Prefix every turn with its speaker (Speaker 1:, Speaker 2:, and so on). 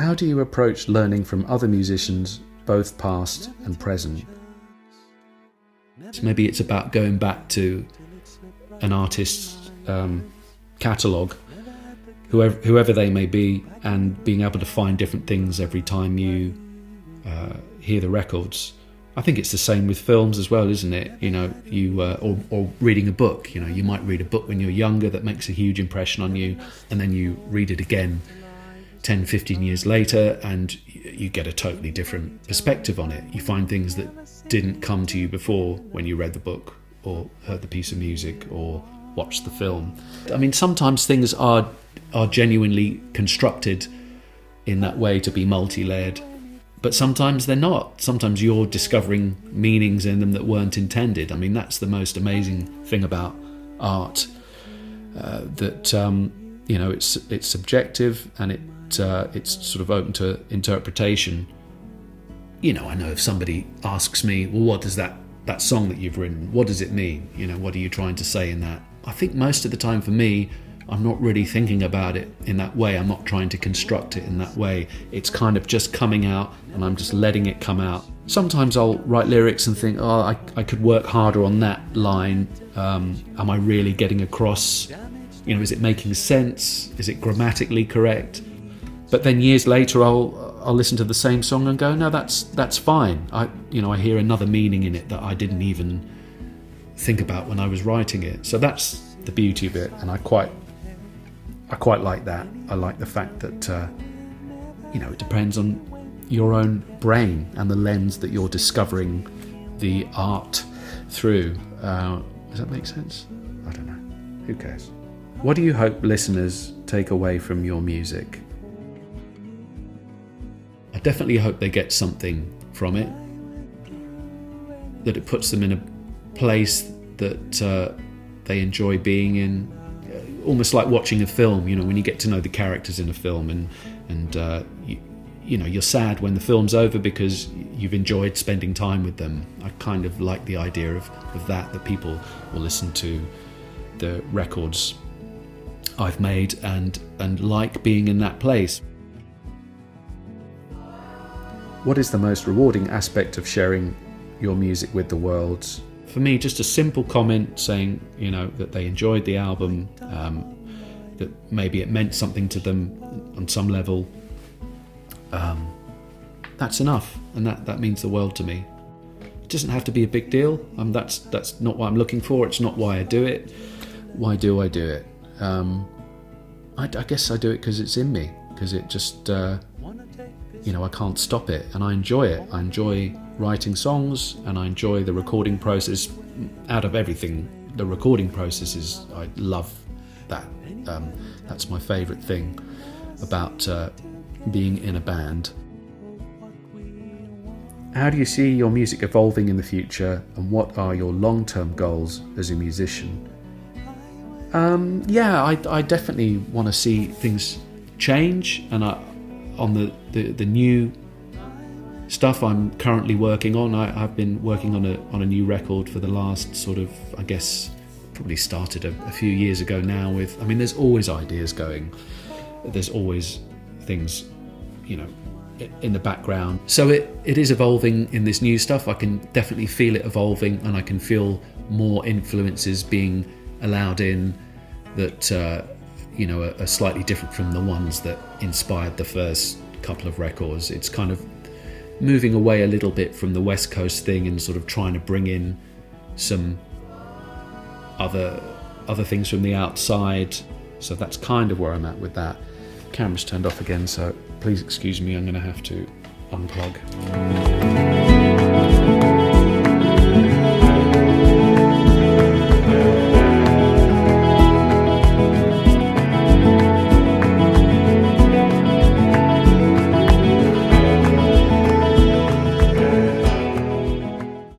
Speaker 1: How do you approach learning from other musicians, both past and present? So maybe it's about going back to an artist's catalogue, whoever they may be, and being able to find different things every time you hear the records. I think it's the same with films as well, isn't it? You know, or reading a book. You know, you might read a book when you're younger that makes a huge impression on you, and then you read it again 10, 15 years later, and you get a totally different perspective on it. You find things that didn't come to you before when you read the book or heard the piece of music or watched the film. I mean, sometimes things are genuinely constructed in that way to be multi-layered, but sometimes they're not. Sometimes you're discovering meanings in them that weren't intended. I mean, that's the most amazing thing about art, that you know, it's subjective, and it's sort of open to interpretation. You know, I know if somebody asks me, well, what does that song that you've written, what does it mean? You know, what are you trying to say in that? I think most of the time for me, I'm not really thinking about it in that way. I'm not trying to construct it in that way. It's kind of just coming out, and I'm just letting it come out. Sometimes I'll write lyrics and think, oh, I could work harder on that line. Am I really getting across? You know, is it making sense? Is it grammatically correct? But then years later, I'll listen to the same song and go, no, that's fine. I hear another meaning in it that I didn't even think about when I was writing it. So that's the beauty of it, and I quite like that. I like the fact that it depends on your own brain and the lens that you're discovering the art through. Does that make sense? I don't know. Who cares? What do you hope listeners take away from your music? I definitely hope they get something from it, that it puts them in a place that they enjoy being in, almost like watching a film. You know, when you get to know the characters in a film, and you're sad when the film's over because you've enjoyed spending time with them. I kind of like the idea of that people will listen to the records I've made and like being in that place. What is the most rewarding aspect of sharing your music with the world? For me, just a simple comment saying, that they enjoyed the album, that maybe it meant something to them on some level. That's enough, and that means the world to me. It doesn't have to be a big deal. That's not what I'm looking for. It's not why I do it. Why do I do it? I guess I do it because it's in me, because it just, I can't stop it, and I enjoy it. I enjoy writing songs, and I enjoy the recording process. Out of everything, the recording process I love that. That's my favourite thing about being in a band. How do you see your music evolving in the future, and what are your long-term goals as a musician? I definitely want to see things change, and on the new stuff I'm currently working on. I've been working on a new record for the last sort of, I guess, probably started a few years ago now with, there's always ideas going. There's always things, in the background. So it is evolving in this new stuff. I can definitely feel it evolving, and I can feel more influences being allowed in that, are slightly different from the ones that inspired the first couple of records. It's kind of moving away a little bit from the West Coast thing and sort of trying to bring in some other things from the outside. So that's kind of where I'm at with that. Camera's turned off again, so please excuse me, I'm going to have to unplug.